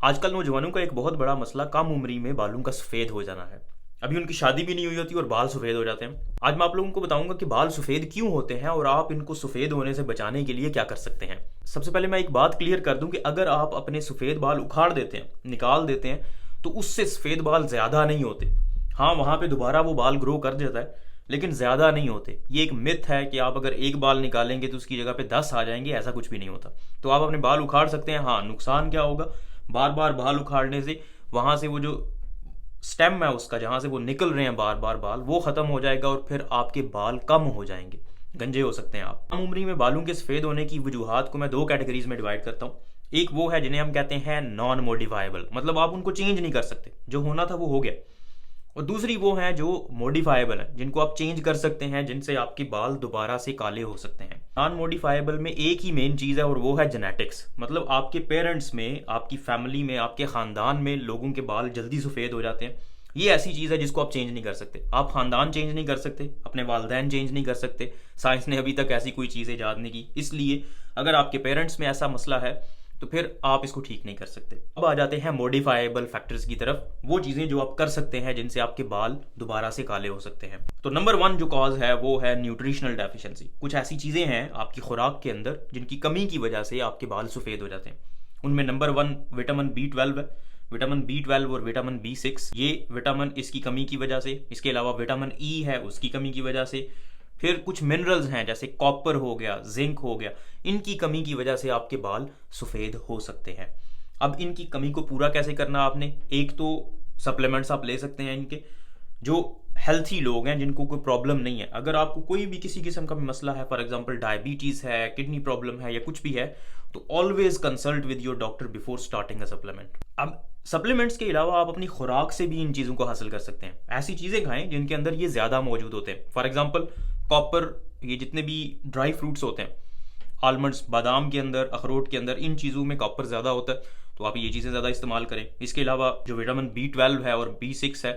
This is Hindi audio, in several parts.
आजकल नौजवानों का एक बहुत बड़ा मसला कम उम्री में बालों का सफ़ेद हो जाना है। अभी उनकी शादी भी नहीं हुई होती और बाल सफ़ेद हो जाते हैं। आज मैं आप लोगों को बताऊंगा कि बाल सफ़ेद क्यों होते हैं और आप इनको सफ़ेद होने से बचाने के लिए क्या कर सकते हैं। सबसे पहले मैं एक बात क्लियर कर दूं कि अगर आप अपने सफ़ेद बाल उखाड़ देते हैं, निकाल देते हैं, तो उससे सफ़ेद बाल ज़्यादा नहीं होते। हाँ, वहाँ पे दोबारा वो बाल ग्रो कर जाता है, लेकिन ज़्यादा नहीं होते। ये एक मिथ है कि आप अगर एक बाल निकालेंगे तो उसकी जगह पे 10 आ जाएंगे, ऐसा कुछ भी नहीं होता। तो आप अपने बाल उखाड़ सकते हैं। हाँ, नुकसान क्या होगा, बार बार बाल उखाड़ने से वहां से वो जो स्टेम है उसका, जहां से वो निकल रहे हैं बार बार बाल, वो खत्म हो जाएगा और फिर आपके बाल कम हो जाएंगे, गंजे हो सकते हैं आप। कम उम्री में बालों के सफ़ेद होने की वजूहत को मैं दो कैटेगरीज में डिवाइड करता हूँ। एक वो है जिन्हें हम कहते हैं नॉन मॉडिफाइबल, मतलब आप उनको चेंज नहीं कर सकते, जो होना था वो हो गया। और दूसरी वो है जो मॉडिफाइबल है, जिनको आप चेंज कर सकते हैं, जिनसे आपके बाल दोबारा से काले हो सकते हैं। नॉन मॉडिफाइबल में एक ही मेन चीज़ है और वो है जेनेटिक्स, मतलब आपके पेरेंट्स में, आपकी फैमिली में, आपके ख़ानदान में लोगों के बाल जल्दी सफ़ेद हो जाते हैं। ये ऐसी चीज़ है जिसको आप चेंज नहीं कर सकते। आप ख़ानदान चेंज नहीं कर सकते, अपने वालदैन चेंज नहीं कर सकते। साइंस ने अभी तक ऐसी कोई चीज़ ईजाद नहीं की। इसलिए अगर आपके पेरेंट्स में ऐसा मसला है तो फिर आप इसको ठीक नहीं कर सकते। अब आ जाते हैं मॉडिफाइबल फैक्टर्स की तरफ, वो चीज़ें जो आप कर सकते हैं जिनसे आपके बाल दोबारा से काले हो सकते हैं। तो नंबर वन जो कॉज है वो है न्यूट्रिशनल डेफिशिएंसी। कुछ ऐसी चीज़ें हैं आपकी खुराक के अंदर जिनकी कमी की वजह से आपके बाल सफ़ेद हो जाते हैं। उनमें नंबर वन विटामिन B12 है। विटामिन B12 और विटामिन B6, ये विटामिन इसकी कमी की वजह से। इसके अलावा विटामिन E है, उसकी कमी की वजह से। फिर कुछ मिनरल्स हैं जैसे कॉपर हो गया, जिंक हो गया, इनकी कमी की वजह से आपके बाल सफ़ेद हो सकते हैं। अब इनकी कमी को पूरा कैसे करना आपने, एक तो सप्लीमेंट्स आप ले सकते हैं इनके। जो हेल्थी लोग हैं, जिनको कोई प्रॉब्लम नहीं है, अगर आपको कोई भी किसी किस्म का भी मसला है, फॉर एग्जांपल डायबिटीज़ है, किडनी प्रॉब्लम है या कुछ भी है, तो always consult with your doctor before starting a supplement. अब सप्लीमेंट्स के अलावा आप अपनी खुराक से भी इन चीज़ों को हासिल कर सकते हैं। ऐसी चीज़ें खाएं जिनके अंदर ये ज़्यादा मौजूद होते हैं। फॉर एग्जांपल कॉपर, ये जितने भी ड्राई फ्रूट्स होते हैं, आलमंड्स, बादाम के अंदर, अखरोट के अंदर, इन चीज़ों में कॉपर ज़्यादा होता है, तो आप ये चीज़ें ज़्यादा इस्तेमाल करें। इसके अलावा जो विटामिन B12 है और B6 है,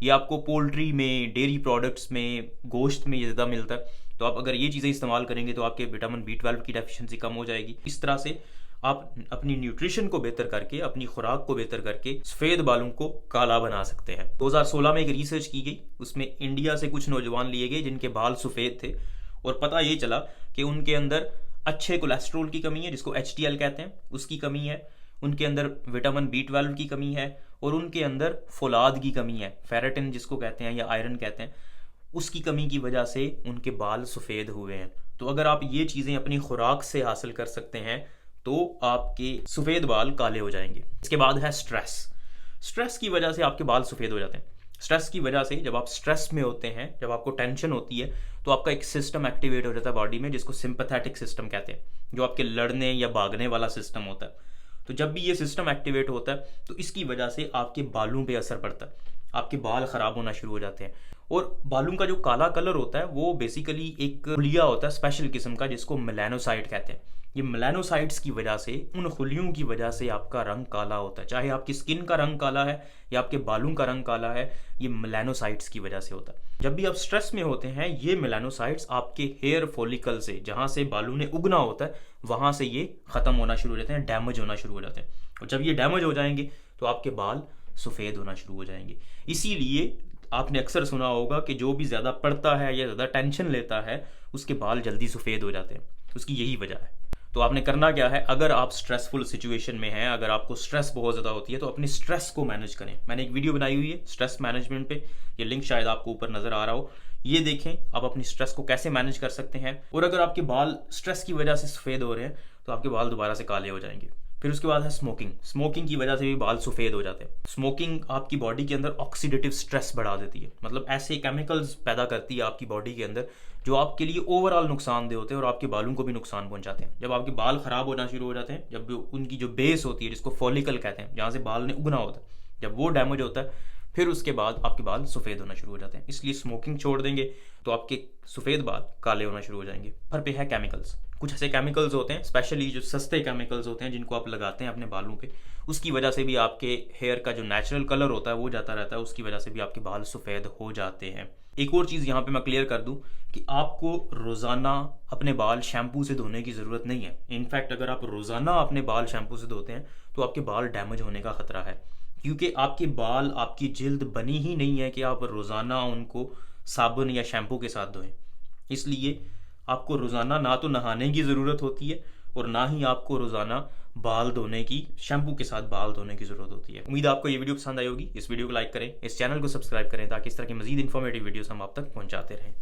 ये आपको पोल्ट्री में, डेयरी प्रोडक्ट्स में, गोश्त में ये ज़्यादा मिलता है। तो आप अगर ये चीज़ें इस्तेमाल करेंगे तो आपके विटामिन B12 की डेफिशिएंसी कम हो जाएगी। इस तरह से आप अपनी न्यूट्रिशन को बेहतर करके, अपनी खुराक को बेहतर करके सफ़ेद बालों को काला बना सकते हैं। 2016 में एक रिसर्च की गई, उसमें इंडिया से कुछ नौजवान लिए गए जिनके बाल सफ़ेद थे, और पता ये चला कि उनके अंदर अच्छे कोलेस्ट्रोल की कमी है, जिसको HDL कहते हैं, उसकी कमी है। उनके अंदर विटामिन B12 की कमी है और उनके अंदर फौलाद की कमी है, फेरेटिन जिसको कहते हैं या आयरन कहते हैं, उसकी कमी की वजह से उनके बाल सफ़ेद हुए हैं। तो अगर आप ये चीज़ें अपनी खुराक से हासिल कर सकते हैं तो आपके सफ़ेद बाल काले हो जाएंगे। इसके बाद है स्ट्रेस। स्ट्रेस की वजह से आपके बाल सफ़ेद हो जाते हैं। स्ट्रेस की वजह से, जब आप स्ट्रेस में होते हैं, जब आपको टेंशन होती है, तो आपका एक सिस्टम एक्टिवेट हो जाता है बॉडी में, जिसको सिंपैथेटिक सिस्टम कहते हैं, जो आपके लड़ने या भागने वाला सिस्टम होता है। तो जब भी ये सिस्टम एक्टिवेट होता है तो इसकी वजह से आपके बालों पे असर पड़ता है, आपके बाल ख़राब होना शुरू हो जाते हैं। और बालों का जो काला कलर होता है वो बेसिकली एक खुलिया होता है स्पेशल किस्म का, जिसको मेलानोसाइट कहते हैं। ये मेलानोसाइट्स की वजह से, उन खुलियों की वजह से आपका रंग काला होता है। चाहे आपकी स्किन का रंग काला है या आपके बालों का रंग काला है, ये मेलानोसाइट्स की वजह से होता है। जब भी आप स्ट्रेस में होते हैं, ये मेलानोसाइट्स आपके हेयर फॉलिकल से, जहाँ से बालों ने उगना होता है, वहाँ से ये ख़त्म होना शुरू हो जाते हैं, डैमेज होना शुरू हो जाते हैं। और जब ये डैमेज हो जाएंगे तो आपके बाल सफ़ेद होना शुरू हो जाएंगे। इसीलिए आपने अक्सर सुना होगा कि जो भी ज़्यादा पढ़ता है या ज़्यादा टेंशन लेता है, उसके बाल जल्दी सफ़ेद हो जाते हैं। उसकी यही वजह है। तो आपने करना क्या है, अगर आप स्ट्रेसफुल सिचुएशन में हैं, अगर आपको स्ट्रेस बहुत ज़्यादा होती है, तो अपने स्ट्रेस को मैनेज करें। मैंने एक वीडियो बनाई हुई है स्ट्रेस मैनेजमेंट पे, ये लिंक शायद आपको ऊपर नज़र आ रहा हो। ये देखें आप अपनी स्ट्रेस को कैसे मैनेज कर सकते हैं। और अगर आपके बाल स्ट्रेस की वजह से सफ़ेद हो रहे हैं तो आपके बाल दोबारा से काले हो जाएंगे। फिर उसके बाद है स्मोकिंग। स्मोकिंग की वजह से भी बाल सफ़ेद हो जाते हैं। स्मोकिंग आपकी बॉडी के अंदर ऑक्सीडेटिव स्ट्रेस बढ़ा देती है, मतलब ऐसे केमिकल्स पैदा करती है आपकी बॉडी के अंदर जो आपके लिए ओवरऑल नुकसानदेह होते हैं और आपके बालों को भी नुकसान पहुंचाते हैं। जब आपके बाल ख़राब होना शुरू हो जाते हैं, जब उनकी जो बेस होती है, जिसको फॉलिकल कहते हैं, जहाँ से बाल ने उगना होता है, जब वो डैमेज होता है, फिर उसके बाद आपके बाल सफ़ेद होना शुरू हो जाते हैं। इसलिए स्मोकिंग छोड़ देंगे तो आपके सफ़ेद बाल काले होना शुरू हो जाएंगे। पर पे है केमिकल्स। कुछ ऐसे केमिकल्स होते हैं, स्पेशली जो सस्ते केमिकल्स होते हैं, जिनको आप लगाते हैं अपने बालों पे, उसकी वजह से भी आपके हेयर का जो नेचुरल कलर होता है वो जाता रहता है, उसकी वजह से भी आपके बाल सफ़ेद हो जाते हैं। एक और चीज़ यहाँ पे मैं क्लियर कर दूं कि आपको रोज़ाना अपने बाल शैम्पू से धोने की ज़रूरत नहीं है। इनफैक्ट अगर आप रोज़ाना अपने बाल शैम्पू से धोते हैं तो आपके बाल डैमेज होने का खतरा है, क्योंकि आपके बाल, आपकी जिल्द बनी ही नहीं है कि आप रोज़ाना उनको साबुन या शैम्पू के साथ धोएं। इसलिए आपको रोज़ाना ना तो नहाने की ज़रूरत होती है और ना ही आपको रोज़ाना बाल धोने की, शैम्पू के साथ बाल धोने की ज़रूरत होती है। उम्मीद है आपको ये वीडियो पसंद आई होगी। इस वीडियो को लाइक करें, इस चैनल को सब्सक्राइब करें ताकि इस तरह की मज़ीद इन्फॉर्मेटिव वीडियोस हम आप तक पहुँचाते रहें।